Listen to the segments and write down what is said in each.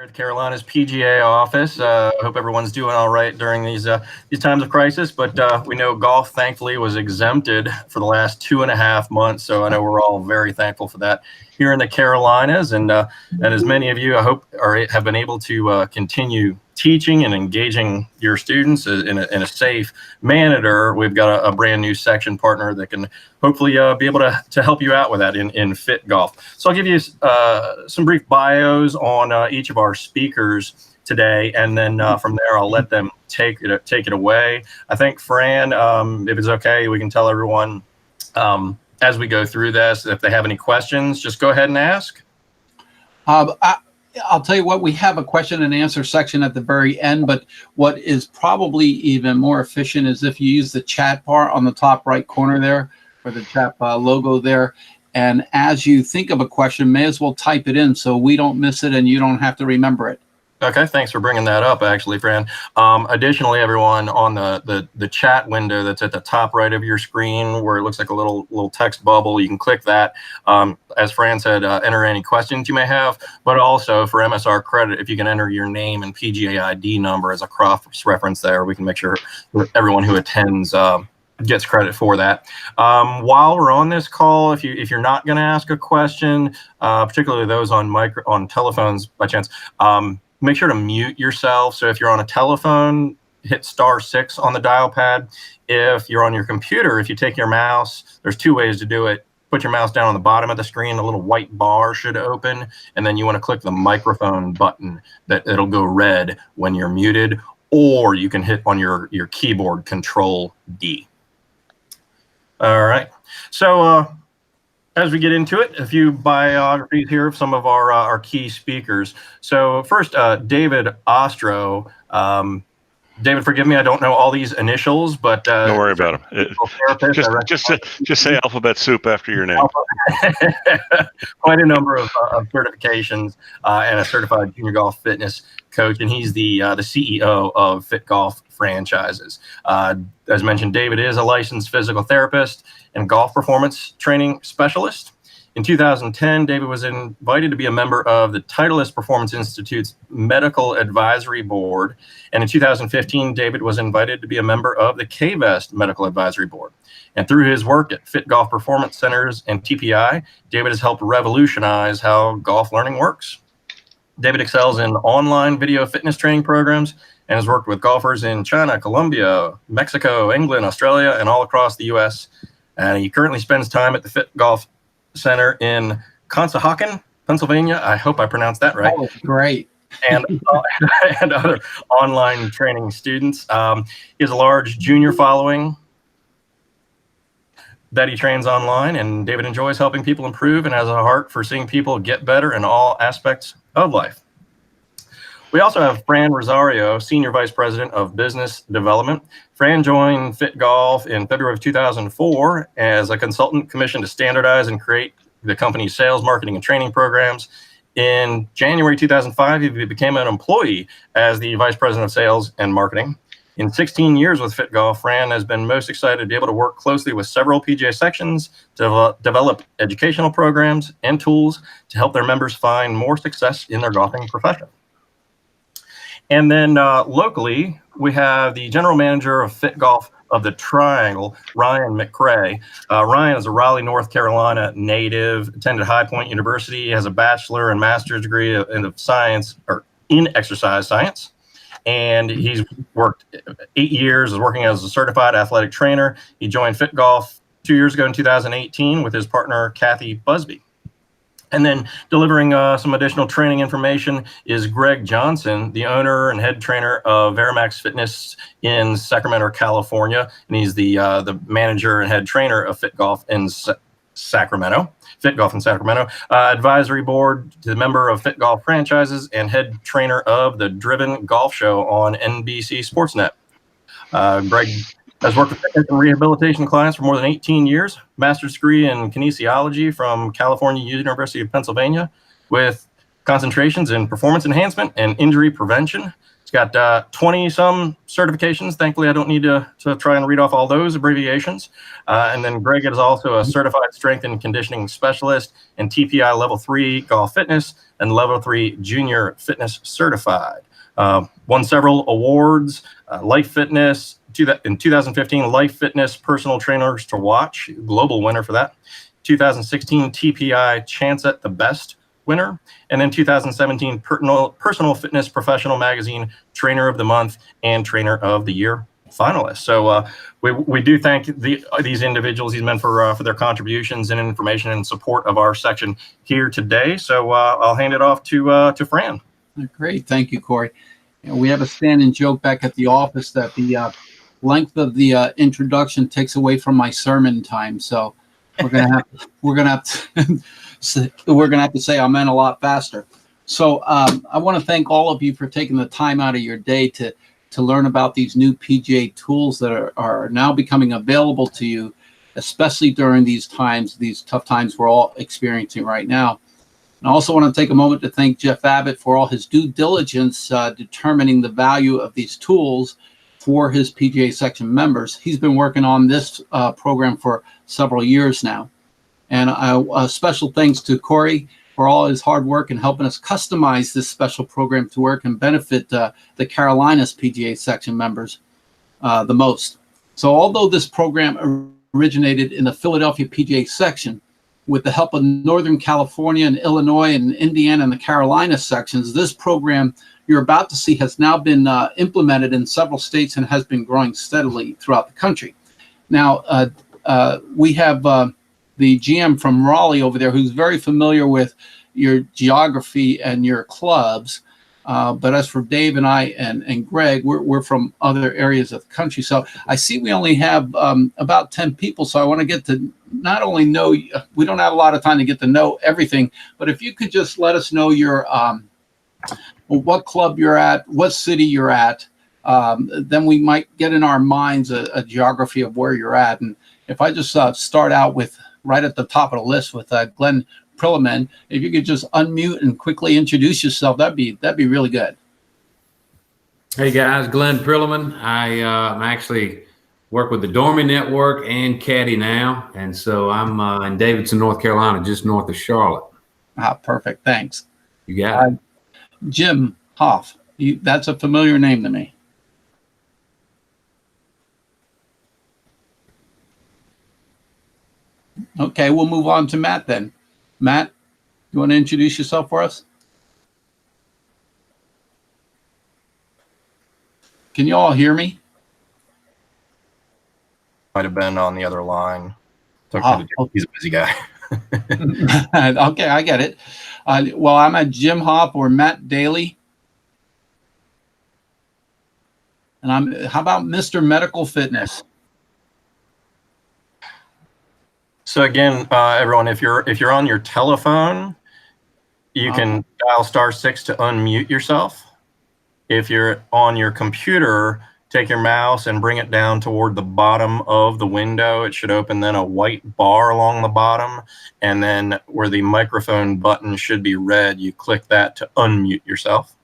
North Carolina's PGA office. I hope everyone's doing all right during these times of crisis. But we know golf, thankfully, was exempted for the last 2.5 months. So I know we're all very thankful for that here in the Carolinas. And as many of you, I hope, have been able to continue teaching and engaging your students in a safe manner. We've got a brand new section partner that can hopefully be able to help you out with that in FitGolf. So I'll give you some brief bios on each of our speakers today, and then from there I'll let them take it away. I think Fran, if it's okay, we can tell everyone as we go through this, if they have any questions, just go ahead and ask. I'll tell you what, we have a question and answer section at the very end, but what is probably even more efficient is if you use the chat bar on the top right corner there, or the chat logo there. And as you think of a question, may as well type it in so we don't miss it and you don't have to remember it. Okay, thanks for bringing that up, actually, Fran. Additionally, everyone, on the chat window that's at the top right of your screen where it looks like a little text bubble, you can click that. As Fran said, enter any questions you may have, but also for MSR credit, if you can enter your name and PGA ID number as a cross-reference there, we can make sure everyone who attends gets credit for that. While we're on this call, if you're not going to ask a question, particularly those on telephones by chance, make sure to mute yourself. So if you're on a telephone, hit *6 on the dial pad. If you're on your computer, if you take your mouse, there's 2 ways to do it. Put your mouse down on the bottom of the screen, a little white bar should open, and then you want to click the microphone button. It'll go red when you're muted, or you can hit on your keyboard Control-D. All right, so as we get into it, a few biographies here of some of our key speakers. So first, David Ostro. David, forgive me, I don't know all these initials, but don't worry about them. Just say alphabet soup after your name. Quite a number of certifications and a certified junior golf fitness coach, and he's the CEO of FitGolf franchises. As mentioned, David is a licensed physical therapist and golf performance training specialist. In 2010, David was invited to be a member of the Titleist Performance Institute's Medical Advisory Board. And in 2015, David was invited to be a member of the K-Vest Medical Advisory Board. And through his work at FitGolf Performance Centers and TPI, David has helped revolutionize how golf learning works. David excels in online video fitness training programs and has worked with golfers in China, Colombia, Mexico, England, Australia, and all across the U.S. And he currently spends time at the FitGolf Center in Conshohocken, Pennsylvania. I hope I pronounced that right. Oh, great. And other online training students. He has a large junior following that he trains online, and David enjoys helping people improve and has a heart for seeing people get better in all aspects of life. We also have Fran Rosario, Senior Vice President of Business Development. Fran joined FitGolf in February of 2004 as a consultant commissioned to standardize and create the company's sales, marketing, and training programs. In January 2005, he became an employee as the Vice President of Sales and Marketing. In 16 years with FitGolf, Fran has been most excited to be able to work closely with several PGA sections to develop educational programs and tools to help their members find more success in their golfing profession. And then locally, we have the general manager of FitGolf of the Triangle, Ryan McCrae. Ryan is a Raleigh, North Carolina native, attended High Point University, has a bachelor and master's degree in science or in exercise science. And he's worked 8 years working as a certified athletic trainer. He joined FitGolf 2 years ago in 2018 with his partner, Kathy Busby. And then delivering some additional training information is Greg Johnson, the owner and head trainer of Verimax Fitness in Sacramento, California. And he's the manager and head trainer of FitGolf in Sacramento. FitGolf in Sacramento. Advisory board to the member of FitGolf franchises and head trainer of the Driven Golf Show on NBC Sportsnet. Greg has worked with fitness and rehabilitation clients for more than 18 years, master's degree in kinesiology from California University of Pennsylvania with concentrations in performance enhancement and injury prevention, It's got 20 some certifications. Thankfully, I don't need to try and read off all those abbreviations. And then Greg is also a certified strength and conditioning specialist and TPI level 3 golf fitness and level 3 junior fitness certified. Won several awards, Life Fitness, in 2015, Life Fitness Personal Trainers to Watch, global winner for that. 2016 TPI Chance at the Best winner, and then 2017 Personal Fitness Professional Magazine Trainer of the Month and Trainer of the Year finalist. So we do thank these individuals, these men, for their contributions and information and support of our section here today. So I'll hand it off to Fran. Great, thank you, Corey. We have a standing joke back at the office that the length of the introduction takes away from my sermon time, so we're gonna have to say amen a lot faster. So I want to thank all of you for taking the time out of your day to learn about these new PGA tools that are now becoming available to you, especially during these times, these tough times we're all experiencing right now. And I also want to take a moment to thank Jeff Abbott for all his due diligence determining the value of these tools for his PGA section members. He's been working on this program for several years now. And special thanks to Corey for all his hard work in helping us customize this special program to work and benefit the Carolinas PGA section members the most. So although this program originated in the Philadelphia PGA section, with the help of Northern California and Illinois and Indiana and the Carolina sections, this program you're about to see has now been implemented in several states and has been growing steadily throughout the country. Now, we have the GM from Raleigh over there who's very familiar with your geography and your clubs. But as for Dave and I and Greg, we're from other areas of the country. So I see we only have about 10 people. So I want to get to not only know, we don't have a lot of time to get to know everything, but if you could just let us know your what club you're at, what city you're at, then we might get in our minds a geography of where you're at. And if I just start out with right at the top of the list with Glenn Prilliman, if you could just unmute and quickly introduce yourself, that'd be really good. Hey guys, Glenn Prilliman. I actually work with the Dormy Network and Caddy now, and so I'm in Davidson, North Carolina, just north of Charlotte. Perfect. Thanks. You got it. Jim Hoff. That's a familiar name to me. Okay, we'll move on to Matt then. Matt, you want to introduce yourself for us? Can you all hear me? Might have been on the other line. He's a busy guy. Okay, I get it. Well, I'm at Jim Hoff or Matt Daly. And how about Mr. Medical Fitness? So again, everyone, if you're on your telephone, you can dial *6 to unmute yourself. If you're on your computer, take your mouse and bring it down toward the bottom of the window. It should open then a white bar along the bottom, and then where the microphone button should be red, you click that to unmute yourself.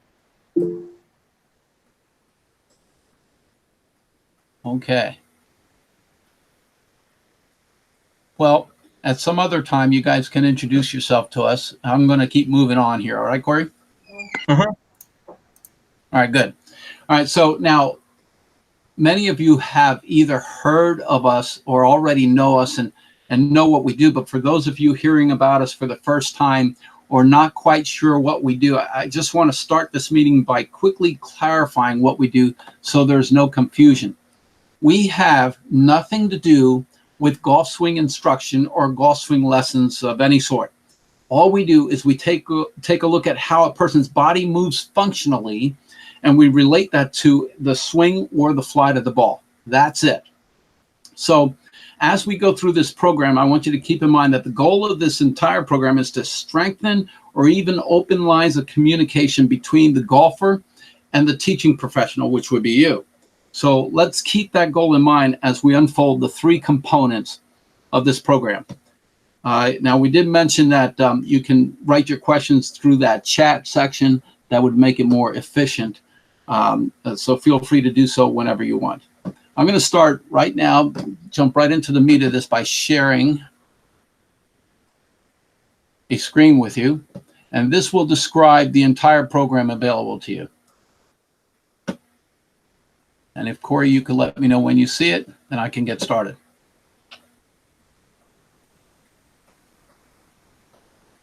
Okay. Well, at some other time, you guys can introduce yourself to us. I'm going to keep moving on here. All right, Corey? Mm-hmm. All right, good. All right, so now many of you have either heard of us or already know us and know what we do. But for those of you hearing about us for the first time or not quite sure what we do, I just want to start this meeting by quickly clarifying what we do so there's no confusion. We have nothing to do with golf swing instruction or golf swing lessons of any sort. All we do is we take a look at how a person's body moves functionally, and we relate that to the swing or the flight of the ball. That's it. So as we go through this program, I want you to keep in mind that the goal of this entire program is to strengthen or even open lines of communication between the golfer and the teaching professional, which would be you. So let's keep that goal in mind as we unfold the three components of this program. Now, we did mention that you can write your questions through that chat section. That would make it more efficient. So feel free to do so whenever you want. I'm going to start right now, jump right into the meat of this by sharing a screen with you. And this will describe the entire program available to you. And if Corey, you could let me know when you see it, then I can get started.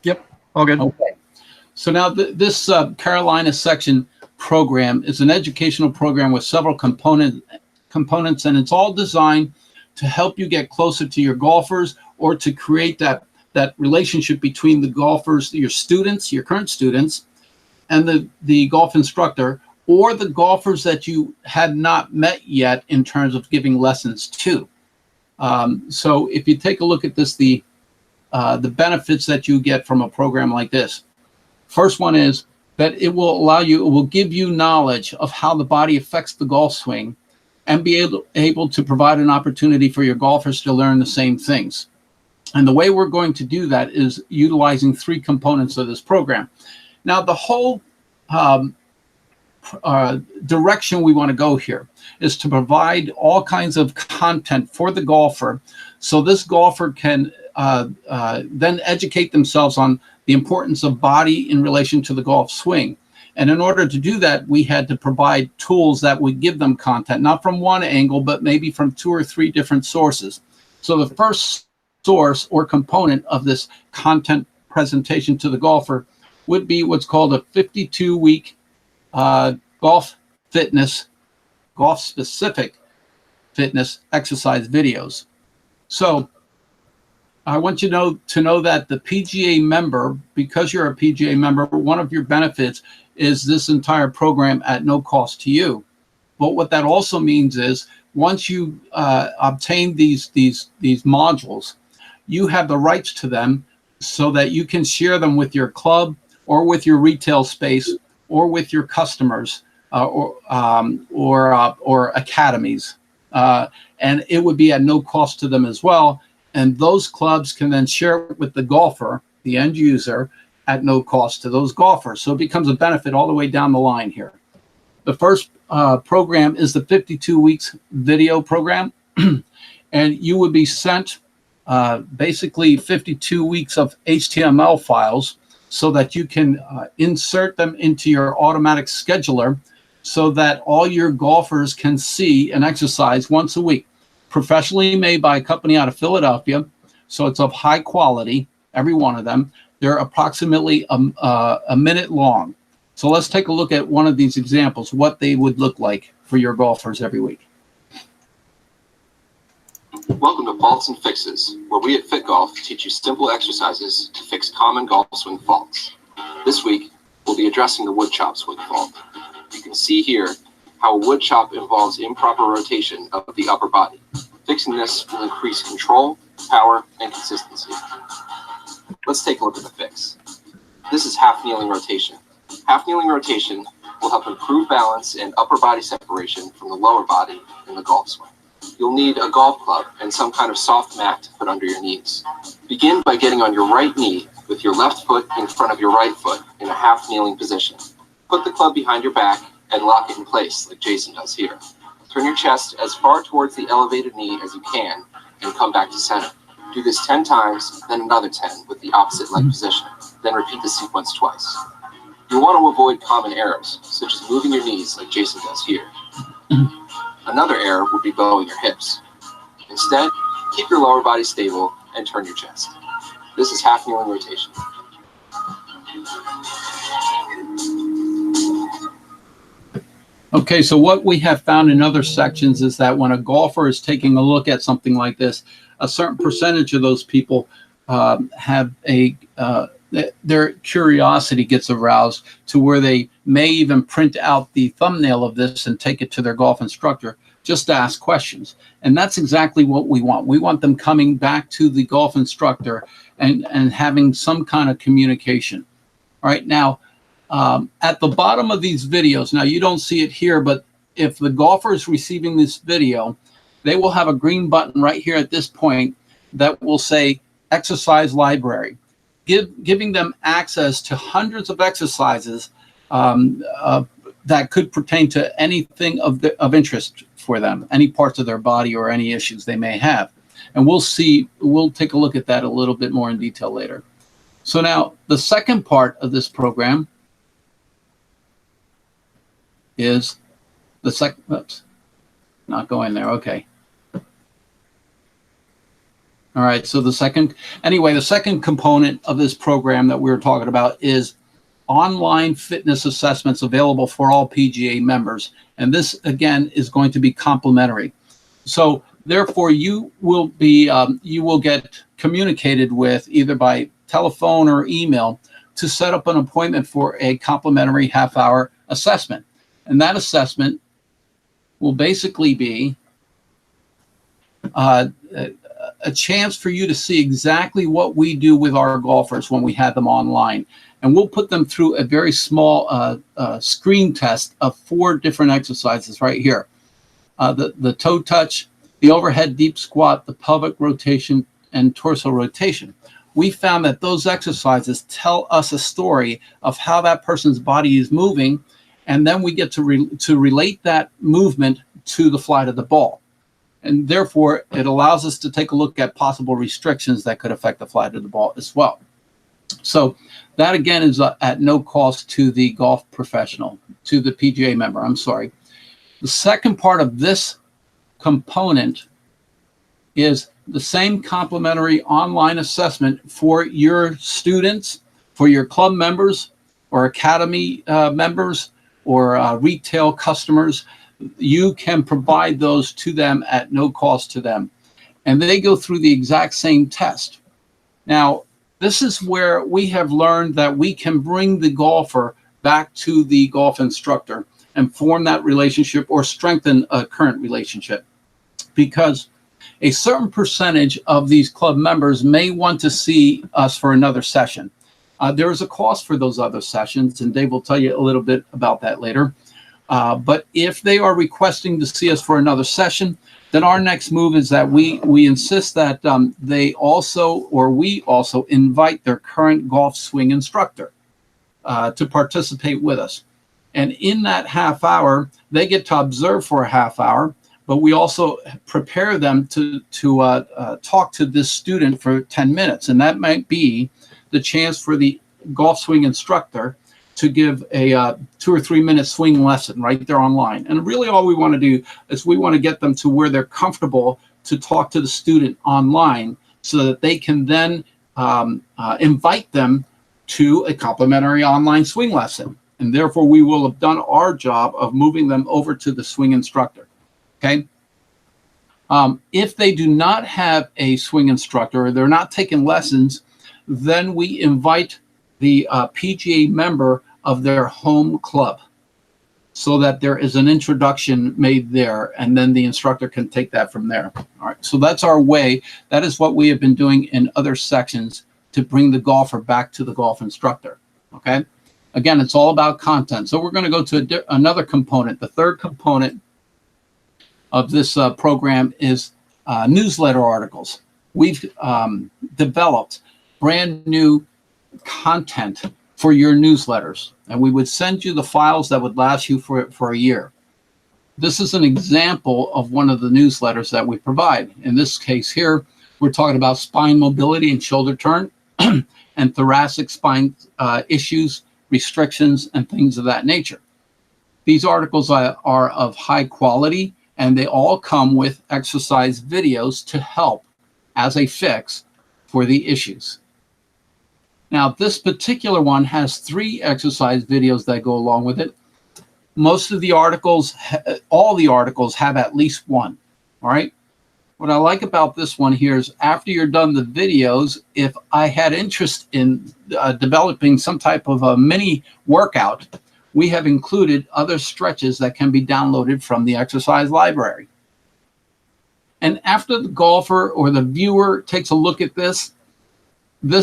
Yep, all good. Okay. So now this Carolina section program is an educational program with several components, and it's all designed to help you get closer to your golfers, or to create that relationship between the golfers, your students, your current students, and the golf instructor, or the golfers that you had not met yet in terms of giving lessons to. So if you take a look at this, the benefits that you get from a program like this. First one is that it will give you knowledge of how the body affects the golf swing, and be able to provide an opportunity for your golfers to learn the same things. And the way we're going to do that is utilizing 3 components of this program. Now, the whole direction we want to go here is to provide all kinds of content for the golfer, so this golfer can then educate themselves on the importance of body in relation to the golf swing. And in order to do that, we had to provide tools that would give them content, not from one angle, but maybe from 2 or 3 different sources. So the first source or component of this content presentation to the golfer would be what's called a 52-week golf specific fitness exercise videos. So I want you to know that the PGA member, because you're a PGA member, one of your benefits is this entire program at no cost to you. But what that also means is, once you obtain these modules, you have the rights to them, so that you can share them with your club, or with your retail space, or with your customers, or academies, and it would be at no cost to them as well. And those clubs can then share it with the golfer, the end user, at no cost to those golfers. So it becomes a benefit all the way down the line here. The first program is the 52 weeks video program. And you would be sent basically 52 weeks of HTML files, so that you can insert them into your automatic scheduler, so that all your golfers can see an exercise once a week. Professionally made by a company out of Philadelphia, so it's of high quality, every one of them. They're approximately a minute long. So let's take a look at one of these examples, what they would look like for your golfers every week. Welcome to Faults and Fixes, where we at FitGolf teach you simple exercises to fix common golf swing faults. This week, we'll be addressing the wood chop swing fault. You can see here how a wood chop involves improper rotation of the upper body. Fixing this will increase control, power, and consistency. Let's take a look at the fix. This is half kneeling rotation. Half kneeling rotation will help improve balance and upper body separation from the lower body in the golf swing. You'll need a golf club and some kind of soft mat to put under your knees. Begin by getting on your right knee with your left foot in front of your right foot in a half kneeling position. Put the club behind your back and lock it in place like Jason does here. Turn your chest as far towards the elevated knee as you can and come back to center. Do this 10 times, then another 10 with the opposite leg position. Then repeat the sequence twice. You'll want to avoid common errors, such as moving your knees like Jason does here. Another error would be bowing your hips. Instead, keep your lower body stable and turn your chest. This is half kneeling rotation. Okay, so what we have found in other sections is that when a golfer is taking a look at something like this, a certain percentage of those people have their curiosity gets aroused to where they may even print out the thumbnail of this and take it to their golf instructor just to ask questions. And that's exactly what we want. We want them coming back to the golf instructor and having some kind of communication. All right, now, at the bottom of these videos, now you don't see it here, but if the golfer is receiving this video, they will have a green button right here at this point that will say exercise library, giving them access to hundreds of exercises that could pertain to anything of interest for them, any parts of their body or any issues they may have. And we'll take a look at that a little bit more in detail later. So now the second part of this program is the second, oops, not going there, okay. All right, so the second component of this program that we were talking about is online fitness assessments available for all PGA members. And this, again, is going to be complimentary. So therefore, you will get communicated with either by telephone or email to set up an appointment for a complimentary half-hour assessment. And that assessment will basically be a chance for you to see exactly what we do with our golfers when we have them online. And we'll put them through a very small screen test of 4 different exercises right here. The toe touch, the overhead deep squat, the pelvic rotation, and torso rotation. We found that those exercises tell us a story of how that person's body is moving, and then we get to relate that movement to the flight of the ball. And therefore, it allows us to take a look at possible restrictions that could affect the flight of the ball as well. So that, again, is at no cost to the golf professional, to the PGA member, I'm sorry. The second part of this component is the same complimentary online assessment for your students, for your club members or academy members or retail customers. You can provide those to them at no cost to them. And they go through the exact same test. Now, this is where we have learned that we can bring the golfer back to the golf instructor and form that relationship or strengthen a current relationship, because a certain percentage of these club members may want to see us for another session. There is a cost for those other sessions, and Dave will tell you a little bit about that later. But if they are requesting to see us for another session, then our next move is that we insist that we also invite their current golf swing instructor to participate with us. And in that half hour, they get to observe for a half hour, but we also prepare them to talk to this student for 10 minutes. And that might be the chance for the golf swing instructor to give a 2 or 3 minute swing lesson right there online. And really all we want to do is we want to get them to where they're comfortable to talk to the student online so that they can then invite them to a complimentary online swing lesson. And therefore we will have done our job of moving them over to the swing instructor, okay? If they do not have a swing instructor or they're not taking lessons, then we invite the PGA member of their home club so that there is an introduction made there, and then the instructor can take that from there. All right, so that's our way. That is what we have been doing in other sections to bring the golfer back to the golf instructor, okay? Again, it's all about content. So we're going to go to another component. The third component of this program is newsletter articles. We've developed brand new content for your newsletters, and we would send you the files that would last you for a year. This is an example of one of the newsletters that we provide. In this case here, we're talking about spine mobility and shoulder turn and thoracic spine issues, restrictions, and things of that nature. These articles are of high quality, and they all come with exercise videos to help as a fix for the issues. Now, this particular one has 3 exercise videos that go along with it. Most of the articles, all the articles have at least one, all right? What I like about this one here is after you're done the videos, if I had interest in developing some type of a mini workout, we have included other stretches that can be downloaded from the exercise library. And after the golfer or the viewer takes a look at this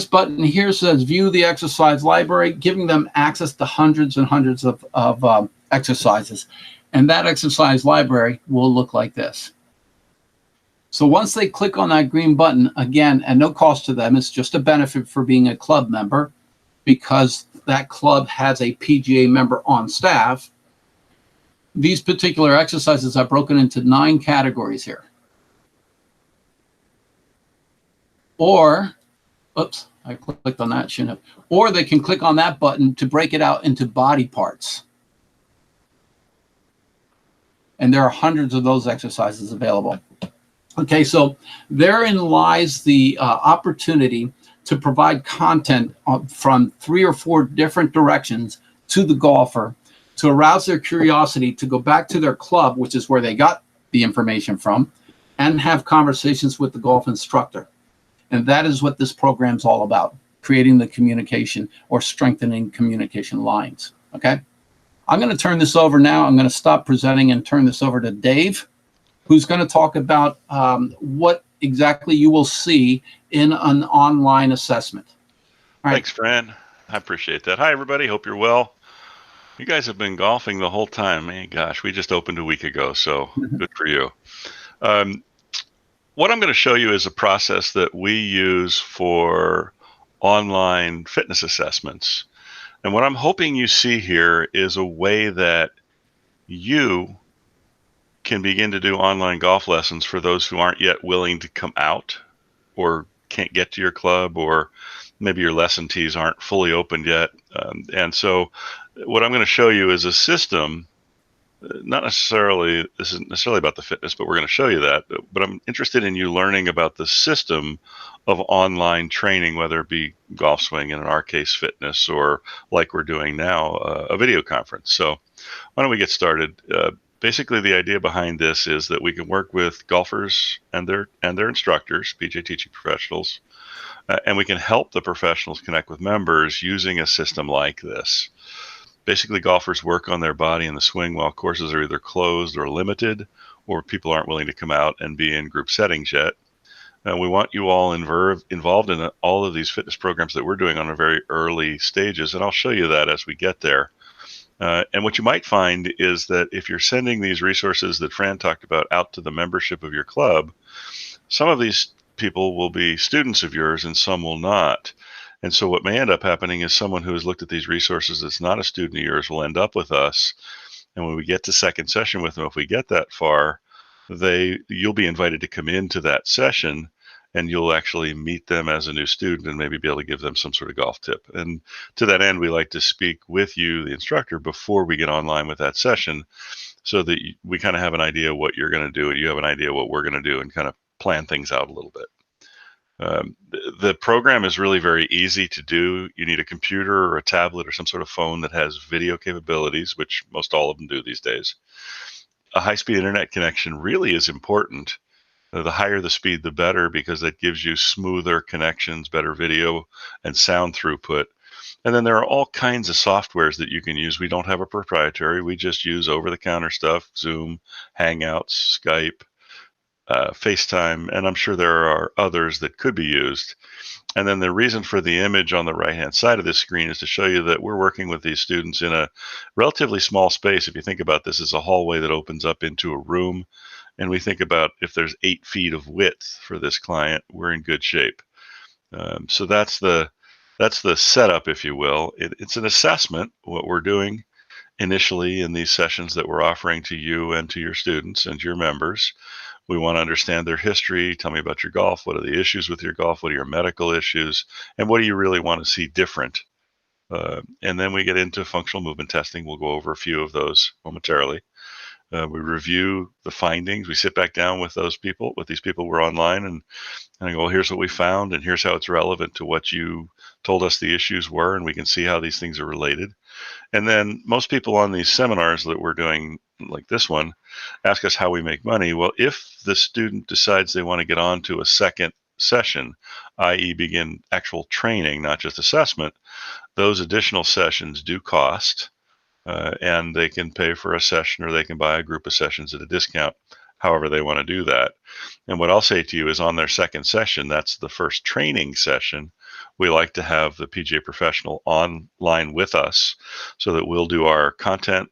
button here says view the exercise library, giving them access to hundreds and hundreds of exercises. And that exercise library will look like this. So once they click on that green button, again, at no cost to them, it's just a benefit for being a club member because that club has a PGA member on staff. these particular exercises are broken into 9 categories here. Or, oops, I clicked on that, shouldn't have. Or they can click on that button to break it out into body parts. And there are hundreds of those exercises available. Okay, so therein lies the opportunity to provide content from 3 or 4 different directions to the golfer to arouse their curiosity to go back to their club, which is where they got the information from, and have conversations with the golf instructor. And that is what this program's all about, creating the communication or strengthening communication lines, okay? I'm going to turn this over now. I'm going to stop presenting and turn this over to Dave, who's going to talk about what exactly you will see in an online assessment. All right. Thanks, Fran. I appreciate that. Hi, everybody. Hope you're well. You guys have been golfing the whole time. Hey, gosh, we just opened a week ago, so good for you. What I'm going to show you is a process that we use for online fitness assessments. And what I'm hoping you see here is a way that you can begin to do online golf lessons for those who aren't yet willing to come out or can't get to your club, or maybe your lesson tees aren't fully opened yet. And so what I'm going to show you is a system, not necessarily, this isn't necessarily about the fitness, but we're going to show you that. But I'm interested in you learning about the system of online training, whether it be golf swing, and in our case, fitness, or like we're doing now, a video conference. So why don't we get started? Basically, the idea behind this is that we can work with golfers and their instructors, PJ teaching professionals, and we can help the professionals connect with members using a system like this. Basically, golfers work on their body in the swing while courses are either closed or limited, or people aren't willing to come out and be in group settings yet. We want you all involved in all of these fitness programs that we're doing on a very early stages, and I'll show you that as we get there. And what you might find is that if you're sending these resources that Fran talked about out to the membership of your club, some of these people will be students of yours and some will not. And so what may end up happening is someone who has looked at these resources that's not a student of yours will end up with us. And when we get to second session with them, if we get that far, you'll be invited to come into that session, and you'll actually meet them as a new student and maybe be able to give them some sort of golf tip. And to that end, we like to speak with you, the instructor, before we get online with that session, so that we kind of have an idea what you're going to do and you have an idea what we're going to do, and kind of plan things out a little bit. The program is really very easy to do. You need a computer or a tablet or some sort of phone that has video capabilities, which most all of them do these days. A high-speed internet connection really is important. The higher the speed, the better, because that gives you smoother connections, better video and sound throughput. And then there are all kinds of softwares that you can use. We don't have a proprietary. We just use over-the-counter stuff, Zoom, Hangouts, Skype, FaceTime, and I'm sure there are others that could be used. And then the reason for the image on the right-hand side of this screen is to show you that we're working with these students in a relatively small space. If you think about this as a hallway that opens up into a room, and we think about if there's 8 feet of width for this client, we're in good shape. So that's the setup, if you will. It's an assessment, what we're doing initially in these sessions that we're offering to you and to your students and to your members. We want to understand their history. Tell me about your golf. What are the issues with your golf? What are your medical issues? And what do you really want to see different? And then we get into functional movement testing. We'll go over a few of those momentarily. We review the findings. We sit back down with these people we're online, and I go, well, here's what we found, and here's how it's relevant to what you told us the issues were, and we can see how these things are related. And then most people on these seminars that we're doing, like this one, ask us how we make money. Well, if the student decides they want to get on to a second session, i.e. begin actual training, not just assessment, those additional sessions do cost. And they can pay for a session, or they can buy a group of sessions at a discount, however they want to do that. And what I'll say to you is, on their second session, that's the first training session, we like to have the PGA professional online with us, so that we'll do our content,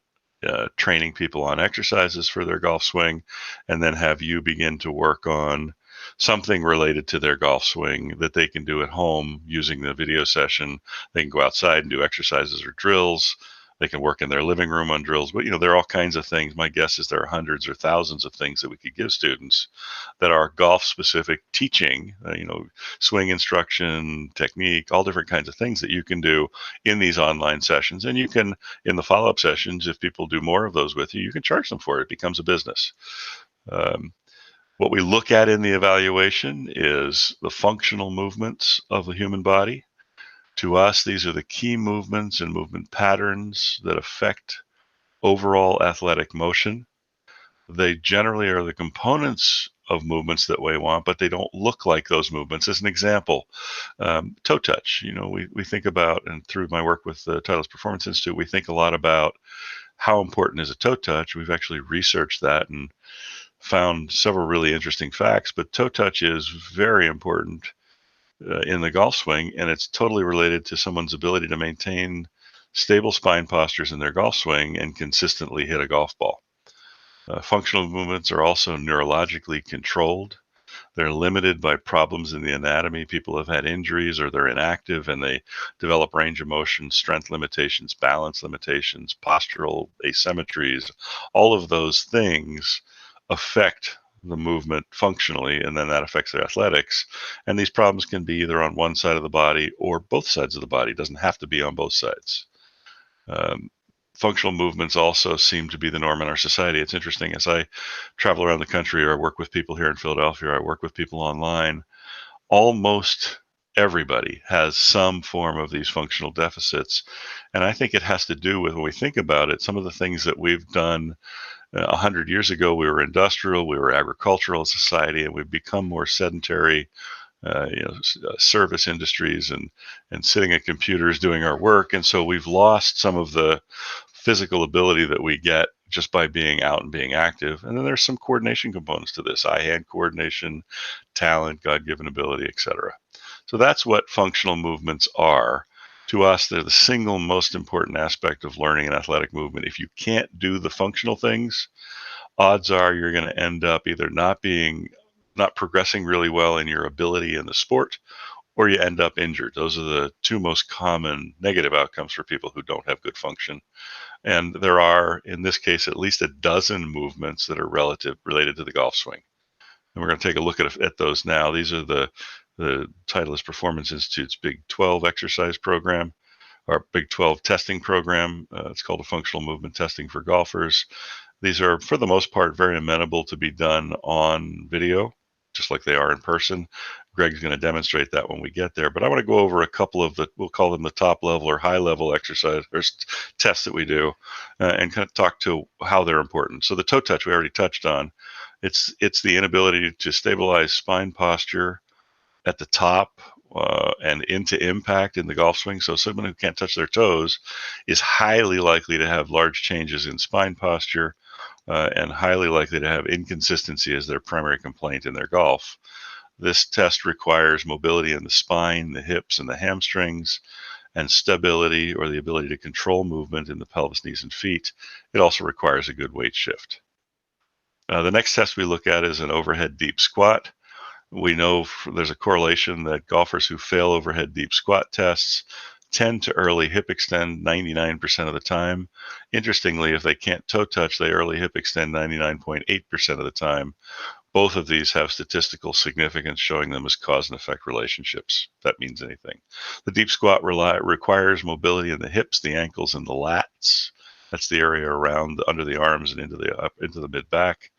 training people on exercises for their golf swing, and then have you begin to work on something related to their golf swing that they can do at home using the video session. They can go outside and do exercises or drills. They can work in their living room on drills, but there are all kinds of things. My guess is there are hundreds or thousands of things that we could give students that are golf specific teaching, swing instruction, technique, all different kinds of things that you can do in these online sessions. And you can, in the follow-up sessions, if people do more of those with you, you can charge them for it. It becomes a business. What we look at in the evaluation is the functional movements of the human body. To us, these are the key movements and movement patterns that affect overall athletic motion. They generally are the components of movements that we want, but they don't look like those movements. As an example, toe touch. We think about, and through my work with the Titleist Performance Institute, we think a lot about how important is a toe touch. We've actually researched that and found several really interesting facts, but toe touch is very important in the golf swing, and it's totally related to someone's ability to maintain stable spine postures in their golf swing and consistently hit a golf ball. Functional movements are also neurologically controlled. They're limited by problems in the anatomy. People have had injuries or they're inactive and they develop range of motion, strength limitations, balance limitations, postural asymmetries. All of those things affect the movement functionally, and then that affects their athletics. And these problems can be either on one side of the body or both sides of the body. It doesn't have to be on both sides. Functional movements also seem to be the norm in our society. It's interesting, as I travel around the country, or I work with people here in Philadelphia, or I work with people online, almost everybody has some form of these functional deficits. And I think it has to do with, when we think about it, some of the things that we've done 100 years ago. We were industrial, we were agricultural society, and we've become more sedentary, service industries and sitting at computers doing our work. And so we've lost some of the physical ability that we get just by being out and being active. And then there's some coordination components to this: eye-hand coordination, talent, God-given ability, etc. So that's what functional movements are. To us, they're the single most important aspect of learning an athletic movement. If you can't do the functional things, odds are you're going to end up either not progressing really well in your ability in the sport, or you end up injured. Those are the two most common negative outcomes for people who don't have good function. And there are, in this case, at least a dozen movements that are related to the golf swing. And we're going to take a look at those now. These are the Titleist Performance Institute's Big 12 exercise program, our Big 12 testing program. It's called a functional movement testing for golfers. These are, for the most part, very amenable to be done on video, just like they are in person. Greg's going to demonstrate that when we get there. But I want to go over a couple of we'll call them the top level or high level exercise or tests that we do, and kind of talk to how they're important. So the toe touch we already touched on. It's the inability to stabilize spine posture at the top and into impact in the golf swing. So someone who can't touch their toes is highly likely to have large changes in spine posture and highly likely to have inconsistency as their primary complaint in their golf. This test requires mobility in the spine, the hips, and the hamstrings, and stability, or the ability to control movement in the pelvis, knees, and feet. It also requires a good weight shift. The next test we look at is an overhead deep squat. We know there's a correlation that golfers who fail overhead deep squat tests tend to early hip extend 99% of the time. Interestingly, if they can't toe touch, they early hip extend 99.8% of the time. Both of these have statistical significance, showing them as cause and effect relationships, if that means anything. The deep squat requires mobility in the hips, the ankles, and the lats. That's the area around under the arms and into the mid back.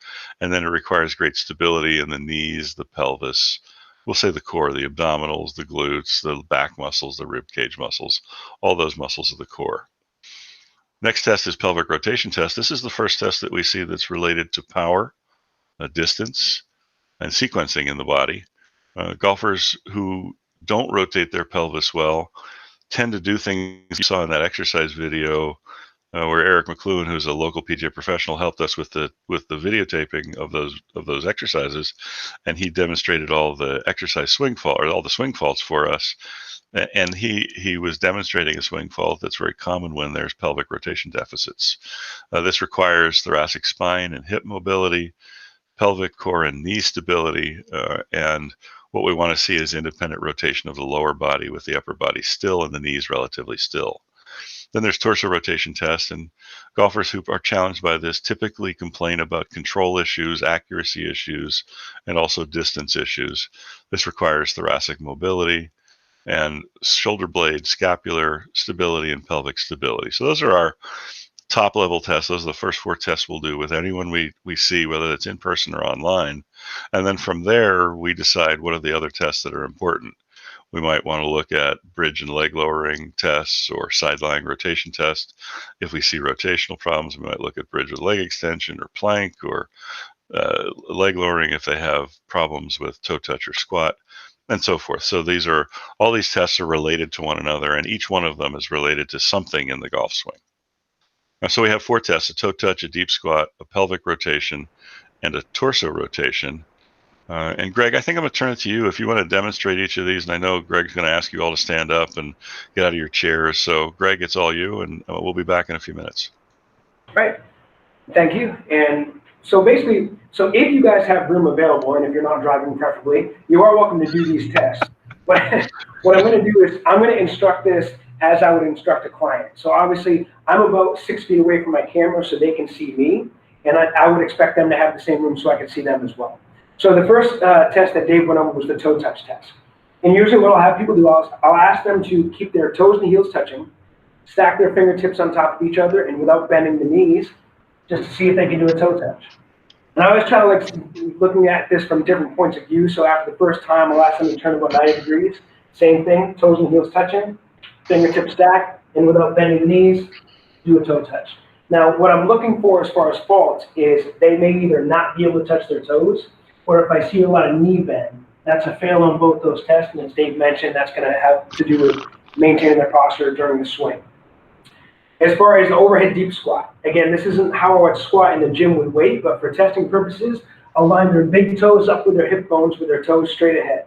And then it requires great stability in the knees, the pelvis, we'll say the core, the abdominals, the glutes, the back muscles, the rib cage muscles, all those muscles of the core. Next test is pelvic rotation test. This is the first test that we see that's related to power, distance, and sequencing in the body. Golfers who don't rotate their pelvis well tend to do things you saw in that exercise video where Eric McLuhan, who's a local PGA professional, helped us with the videotaping of those exercises, and he demonstrated all the exercise swing fault, or all the swing faults for us. And he was demonstrating a swing fault that's very common when there's pelvic rotation deficits. This requires thoracic spine and hip mobility, pelvic core and knee stability, and what we want to see is independent rotation of the lower body with the upper body still and the knees relatively still. Then there's torso rotation test, and golfers who are challenged by this typically complain about control issues, accuracy issues, and also distance issues. This requires thoracic mobility and shoulder blade, scapular stability, and pelvic stability. So those are our top level tests. Those are the first 4 tests we'll do with anyone we see, whether it's in person or online. And then from there, we decide what are the other tests that are important. We might want to look at bridge and leg lowering tests or side-lying rotation test. If we see rotational problems, we might look at bridge with leg extension or plank, or leg lowering if they have problems with toe touch or squat, and so forth. So all these tests are related to one another, and each one of them is related to something in the golf swing. So we have 4 tests: a toe touch, a deep squat, a pelvic rotation, and a torso rotation. And Greg, I think I'm going to turn it to you if you want to demonstrate each of these. And I know Greg's going to ask you all to stand up and get out of your chairs. So Greg, it's all you, and we'll be back in a few minutes. Right. Thank you. And so basically, if you guys have room available, and if you're not driving preferably, you are welcome to do these tests. But what I'm going to do is I'm going to instruct this as I would instruct a client. So obviously, I'm about 6 feet away from my camera so they can see me. And I would expect them to have the same room so I can see them as well. So the first test that Dave went over was the toe touch test. And usually what I'll have people do, I'll ask them to keep their toes and heels touching, stack their fingertips on top of each other, and without bending the knees, just to see if they can do a toe touch. And I always try to looking at this from different points of view. So after the first time, I'll ask them to turn about 90 degrees. Same thing, toes and heels touching, fingertips stacked, and without bending the knees, do a toe touch. Now, what I'm looking for as far as faults is they may either not be able to touch their toes, or if I see a lot of knee bend, that's a fail on both those tests. And as Dave mentioned, that's going to have to do with maintaining their posture during the swing. As far as the overhead deep squat, again, this isn't how I would squat in the gym with weight, but for testing purposes, I'll line their big toes up with their hip bones with their toes straight ahead.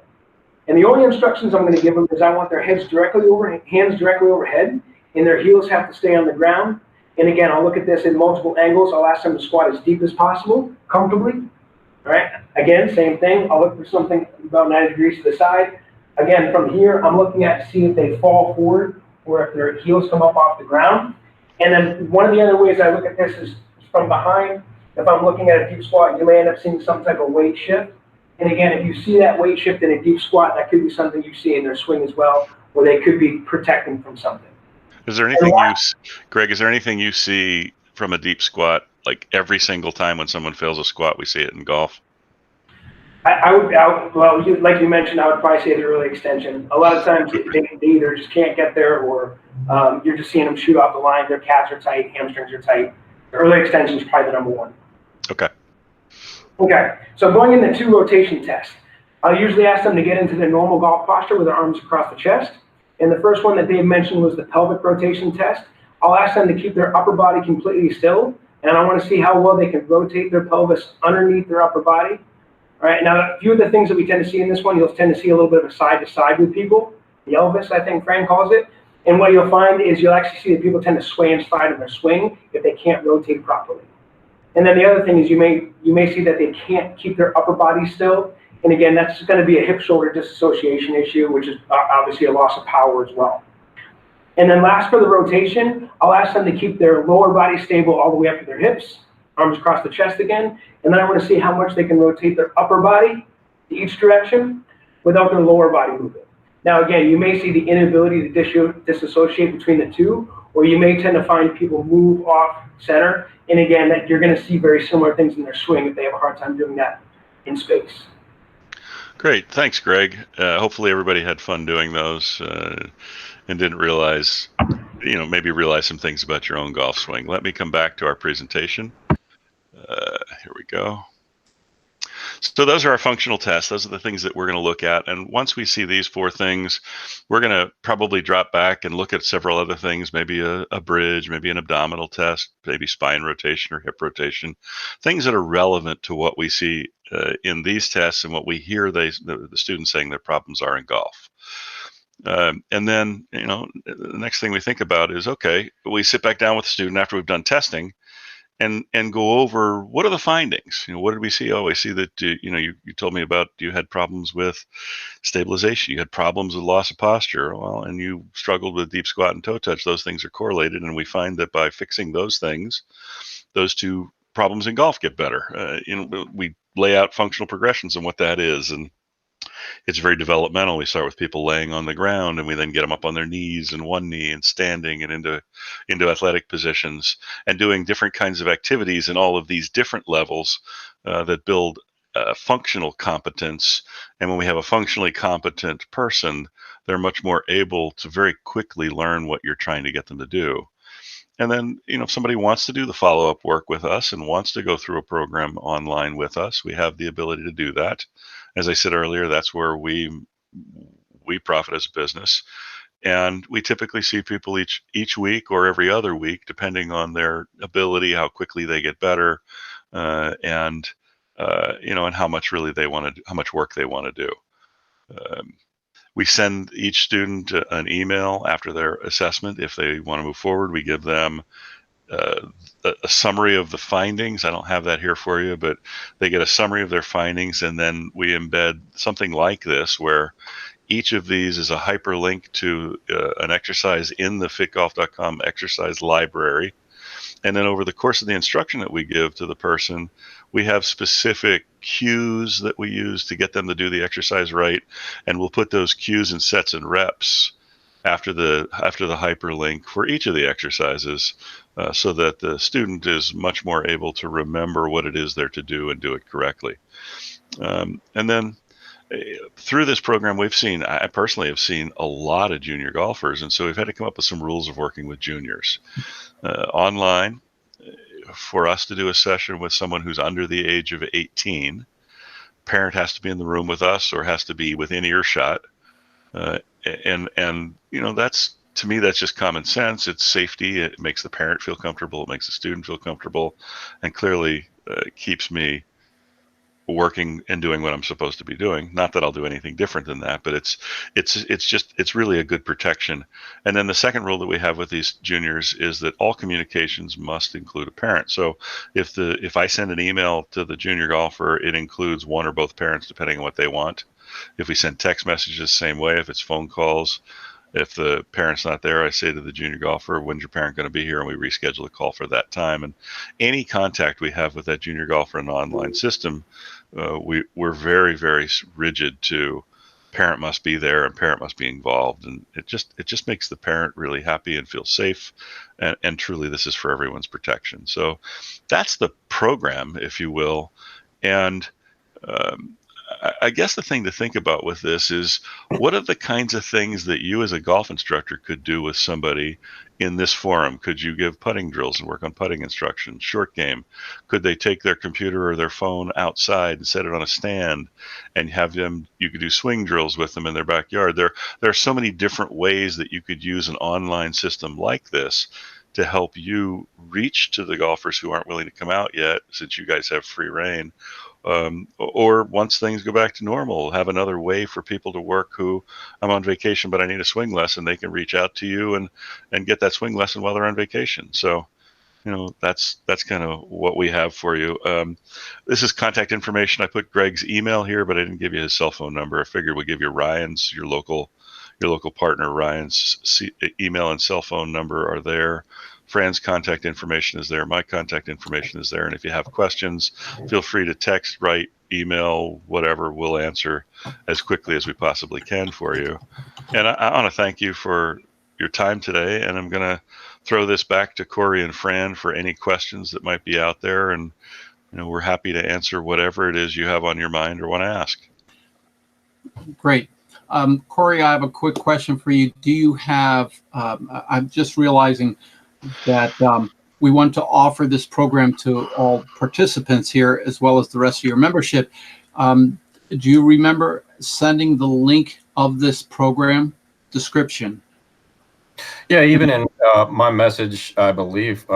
And the only instructions I'm going to give them is I want their hands directly overhead, and their heels have to stay on the ground. And again, I'll look at this in multiple angles. I'll ask them to squat as deep as possible, comfortably. All right, again, same thing. I'll look for something about 90 degrees to the side. Again, from here, I'm looking at to see if they fall forward or if their heels come up off the ground. And then one of the other ways I look at this is from behind. If I'm looking at a deep squat, you may end up seeing some type of weight shift. And again, if you see that weight shift in a deep squat, that could be something you see in their swing as well, or they could be protecting from something. Is there anything Greg, is there anything you see from a deep squat, like every single time when someone fails a squat, we see it in golf? Well, like you mentioned, I would probably say the early extension. A lot of times they either just can't get there, or you're just seeing them shoot off the line. Their calves are tight, hamstrings are tight. The early extension is probably the number one. Okay. Okay, so going into 2 rotation tests, I'll usually ask them to get into their normal golf posture with their arms across the chest. And the first one that Dave mentioned was the pelvic rotation test. I'll ask them to keep their upper body completely still, and I want to see how well they can rotate their pelvis underneath their upper body. All right, now a few of the things that we tend to see in this one, you'll tend to see a little bit of a side to side with people. The Elvis, I think Frank calls it. And what you'll find is you'll actually see that people tend to sway inside of their swing if they can't rotate properly. And then the other thing is you may see that they can't keep their upper body still. And again, that's going to be a hip-shoulder disassociation issue, which is obviously a loss of power as well. And then last for the rotation, I'll ask them to keep their lower body stable all the way up to their hips, arms across the chest again. And then I want to see how much they can rotate their upper body to each direction without their lower body moving. Now, again, you may see the inability to disassociate between the two, or you may tend to find people move off center. And again, that you're going to see very similar things in their swing if they have a hard time doing that in space. Great. Thanks, Greg. Hopefully everybody had fun doing those and didn't realize, maybe realize some things about your own golf swing. Let me come back to our presentation. Here we go. So those are our functional tests. Those are the things that we're going to look at. And once we see these 4 things, we're going to probably drop back and look at several other things, maybe a bridge, maybe an abdominal test, maybe spine rotation or hip rotation, things that are relevant to what we see in these tests and what we hear the students saying their problems are in golf. And then, the next thing we think about is, okay, we sit back down with the student after we've done testing, and go over what are the findings. What did we see? Oh, I see that you told me about you had problems with stabilization, you had problems with loss of posture, well, and you struggled with deep squat and toe touch. Those things are correlated, and we find that by fixing those things, those two problems in golf get better. We lay out functional progressions and what that is, and it's very developmental. We start with people laying on the ground, and we then get them up on their knees and one knee and standing and into athletic positions and doing different kinds of activities in all of these different levels that build functional competence. And when we have a functionally competent person, they're much more able to very quickly learn what you're trying to get them to do. And then, if somebody wants to do the follow-up work with us and wants to go through a program online with us, we have the ability to do that. As I said earlier, that's where we profit as a business. And we typically see people each week or every other week, depending on their ability, how quickly they get better, and how much really they want to, how much work they want to do. We send each student an email after their assessment. If they want to move forward, we give them a summary of the findings. I don't have that here for you, but they get a summary of their findings, and then we embed something like this, where each of these is a hyperlink to an exercise in the FitGolf.com exercise library. And then over the course of the instruction that we give to the person, we have specific cues that we use to get them to do the exercise right. And we'll put those cues in sets and reps after the hyperlink for each of the exercises, so that the student is much more able to remember what it is they're to do and do it correctly. And then through this program, I personally have seen a lot of junior golfers, and so we've had to come up with some rules of working with juniors. Online, for us to do a session with someone who's under the age of 18, parent has to be in the room with us or has to be within earshot. And that's, to me, that's just common sense. It's safety. It makes the parent feel comfortable. It makes the student feel comfortable, and clearly keeps me working and doing what I'm supposed to be doing. Not that I'll do anything different than that, but it's really a good protection. And then the second rule that we have with these juniors is that all communications must include a parent. So if I send an email to the junior golfer, it includes one or both parents, depending on what they want. If we send text messages, same way. If it's phone calls, if the parent's not there, I say to the junior golfer, when's your parent going to be here? And we reschedule a call for that time. And any contact we have with that junior golfer in an online system, we're very, very rigid to parent must be there and parent must be involved. And it just makes the parent really happy and feel safe. And truly, this is for everyone's protection. So that's the program, if you will. And I guess the thing to think about with this is, what are the kinds of things that you as a golf instructor could do with somebody in this forum? Could you give putting drills and work on putting instruction? Short game. Could they take their computer or their phone outside and set it on a stand and you could do swing drills with them in their backyard? There are so many different ways that you could use an online system like this to help you reach to the golfers who aren't willing to come out yet, since you guys have free reign. Or once things go back to normal, have another way for people to work who, I'm on vacation, but I need a swing lesson. They can reach out to you and get that swing lesson while they're on vacation. So, that's kind of what we have for you. This is contact information. I put Greg's email here, but I didn't give you his cell phone number. I figured we'd give you Ryan's, your local partner, Ryan's email and cell phone number are there. Fran's contact information is there. My contact information is there. And if you have questions, feel free to text, write, email, whatever. We'll answer as quickly as we possibly can for you. And I want to thank you for your time today. And I'm going to throw this back to Corey and Fran for any questions that might be out there. And we're happy to answer whatever it is you have on your mind or want to ask. Great. Corey, I have a quick question for you. Do you have, I'm just realizing that we want to offer this program to all participants here, as well as the rest of your membership. Do you remember sending the link of this program description? Yeah, even in my message, I believe,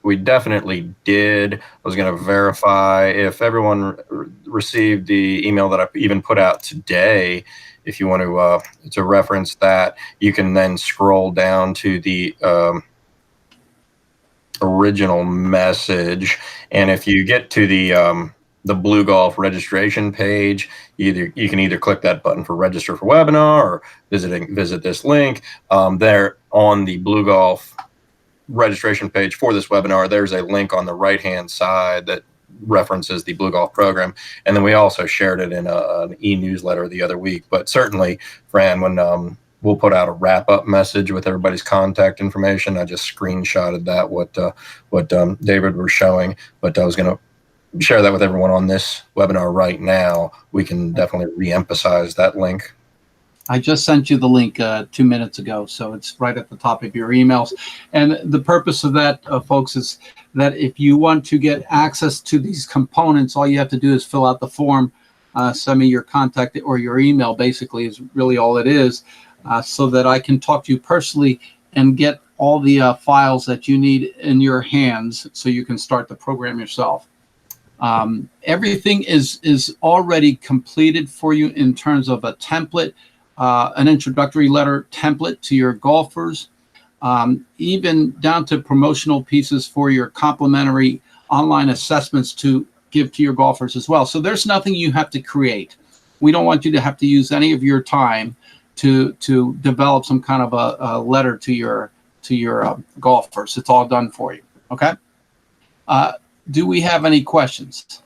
we definitely did. I was going to verify if everyone received the email that I even put out today. If you want to reference that, you can then scroll down to the original message. And if you get to the Blue Golf registration page, you can either click that button for register for webinar or visit this link. There on the Blue Golf registration page for this webinar, there's a link on the right-hand side that references the Blue Golf program. And then we also shared it in an e-newsletter the other week. But certainly, Fran, when we'll put out a wrap-up message with everybody's contact information. I just screenshotted that, what David was showing, but I was going to share that with everyone on this webinar right now. We can definitely re-emphasize that link. I just sent you the link 2 minutes ago, so it's right at the top of your emails. And the purpose of that, folks, is that if you want to get access to these components, all you have to do is fill out the form, send me your contact or your email, basically, is really all it is, so that I can talk to you personally and get all the files that you need in your hands so you can start the program yourself. Everything is already completed for you in terms of a template, an introductory letter template to your golfers, even down to promotional pieces for your complimentary online assessments to give to your golfers as well. So there's nothing you have to create. We don't want you to have to use any of your time to develop some kind of a letter to your golfers. It's all done for you. Okay. Do we have any questions?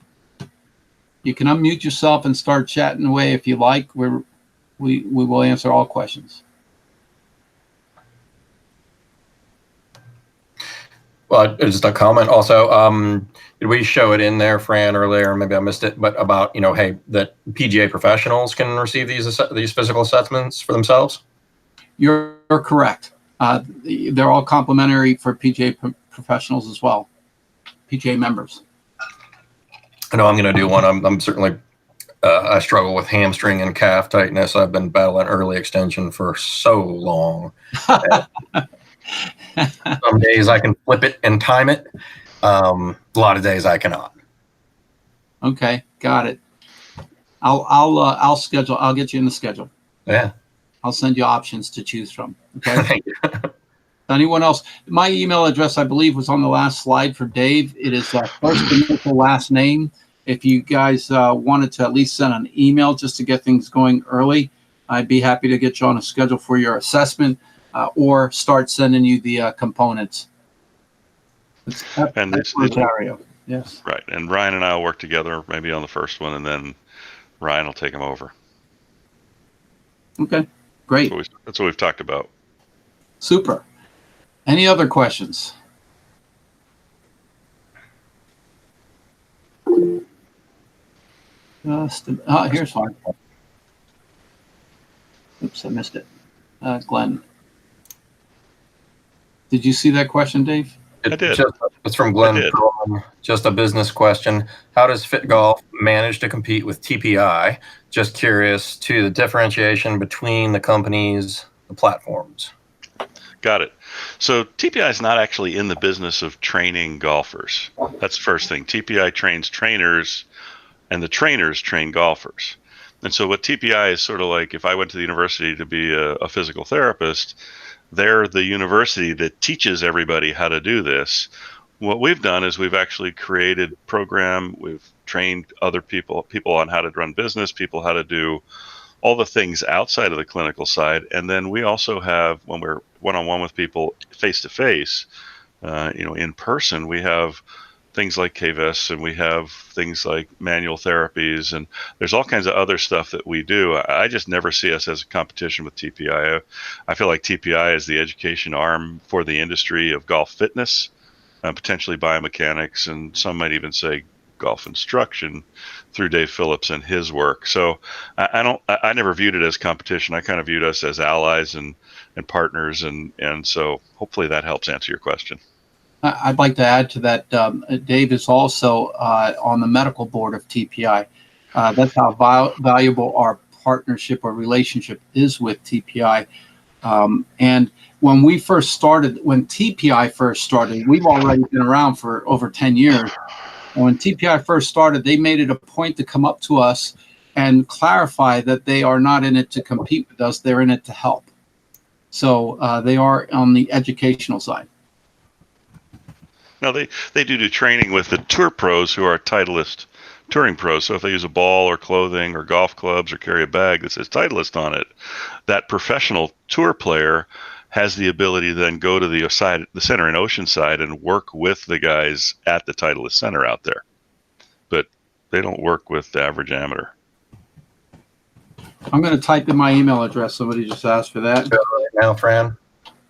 You can unmute yourself and start chatting away if you like. We will answer all questions. Well, just a comment also. Did we show it in there, Fran, earlier? Maybe I missed it, but about, hey, that PGA professionals can receive these physical assessments for themselves? You're correct. They're all complimentary for PGA professionals as well, PGA members. I know I'm going to do one. I'm certainly, I struggle with hamstring and calf tightness. I've been battling early extension for so long. Some days I can flip it and time it. A lot of days I cannot. Okay, got it. I'll schedule. I'll get you in the schedule. Yeah. I'll send you options to choose from. Okay. Thank you. Anyone else? My email address, I believe, was on the last slide for Dave. It is first initial last name. If you guys wanted to at least send an email just to get things going early, I'd be happy to get you on a schedule for your assessment or start sending you the components. And it's Ontario. Yes. right. And Ryan and I will work together maybe on the first one, and then Ryan will take them over. Okay, great. That's what we've talked about. Super. Any other questions? Here's one. Oops, I missed it. Glenn. Did you see that question, Dave? I did. It's from Glenn. Just a business question. How does FitGolf manage to compete with TPI? Just curious to the differentiation between the companies, the platforms. Got it. So TPI is not actually in the business of training golfers. That's the first thing. TPI trains trainers, and the trainers train golfers. And so what TPI is sort of like, if I went to the university to be a physical therapist, they're the university that teaches everybody how to do this. What we've done is we've actually created a program. We've trained other people on how to run business, people how to do all the things outside of the clinical side. And then we also have, when we're one-on-one with people face-to-face, in person, we have things like KVS, and we have things like manual therapies, and there's all kinds of other stuff that we do. I just never see us as a competition with TPI. I feel like TPI is the education arm for the industry of golf fitness, potentially biomechanics, and some might even say golf instruction through Dave Phillips and his work. So I never viewed it as competition. I kind of viewed us as allies and partners, and so hopefully that helps answer your question. I'd like to add to that. Dave is also on the medical board of TPI. That's how valuable our partnership or relationship is with TPI. And when TPI first started, we've already been around for over 10 years. And when TPI first started, they made it a point to come up to us and clarify that they are not in it to compete with us. They're in it to help. So they are on the educational side. Now they do training with the tour pros who are Titleist touring pros. So if they use a ball or clothing or golf clubs or carry a bag that says Titleist on it, that professional tour player has the ability to then go to the center in Oceanside and work with the guys at the Titleist Center out there. But they don't work with the average amateur. I'm going to type in my email address. Somebody just asked for that. Right now, Fran.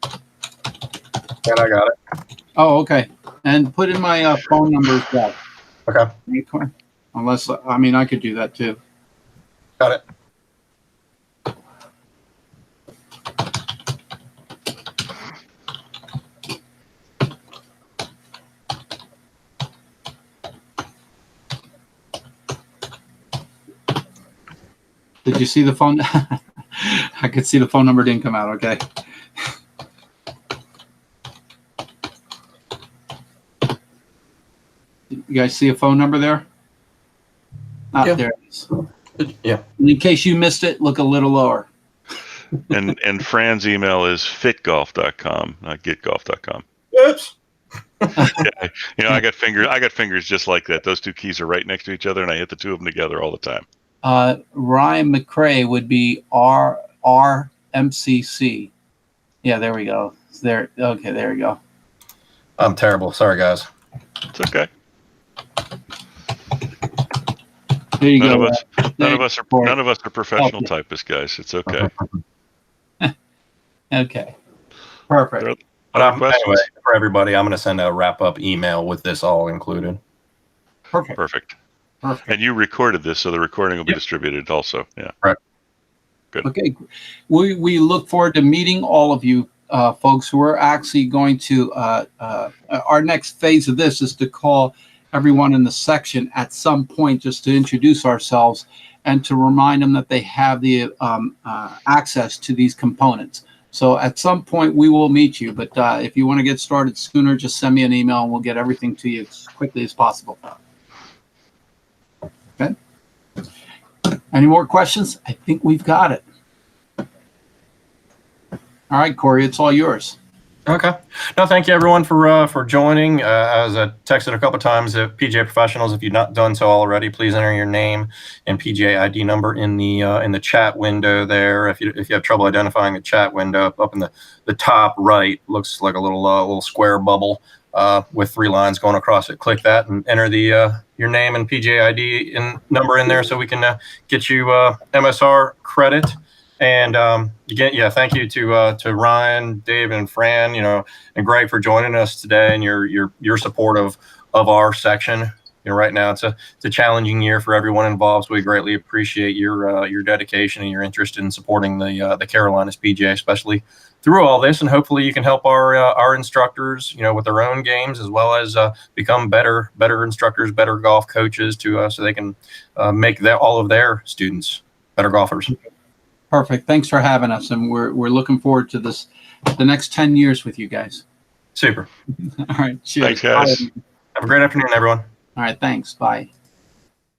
And I got it. Oh, okay. And put in my phone number as well. Okay. Unless, I mean, I could do that too. Got it. Did you see the phone? I could see the phone number didn't come out. Okay. You guys see a phone number there? Yeah. There it is. Yeah. And in case you missed it, look a little lower. And Fran's email is fitgolf.com, not getgolf.com. Oops. Yeah, I got fingers just like that. Those two keys are right next to each other, and I hit the two of them together all the time. Ryan McCrae would be RMCC. Yeah, there we go. There. Okay, there we go. I'm terrible. Sorry, guys. It's okay. There you None go. of us are professional typists, guys. It's okay. Okay. Perfect. Anyway, for everybody, I'm going to send a wrap-up email with this all included. Perfect. And you recorded this, so the recording will be distributed also. Yeah. Right. Good. Okay. We look forward to meeting all of you folks who are actually going to, our next phase of this is to call everyone in the section at some point just to introduce ourselves and to remind them that they have the access to these components. So at some point we will meet you, but if you want to get started sooner, just send me an email and we'll get everything to you as quickly as possible. Okay. Any more questions? I think we've got it. All right, Corey, it's all yours. Okay. No, thank you everyone for joining. As I texted a couple times, PGA professionals, if you've not done so already, please enter your name and PGA ID number in the chat window there. If you have trouble identifying the chat window, up in the top right, looks like a little square bubble with 3 lines going across it. Click that and enter your name and PGA ID number in there so we can get you MSR credit. And again, thank you to Ryan, Dave, and Fran, and Greg for joining us today and your support of our section. Right now it's a challenging year for everyone involved. So we greatly appreciate your dedication and your interest in supporting the Carolinas PGA, especially through all this. And hopefully you can help our instructors, with their own games, as well as become better instructors, better golf coaches so they can make all of their students better golfers. Perfect. Thanks for having us, and we're looking forward to the next 10 years with you guys. Super. All right. Cheers. Thanks, guys. Have a great afternoon, everyone. All right. Thanks. Bye.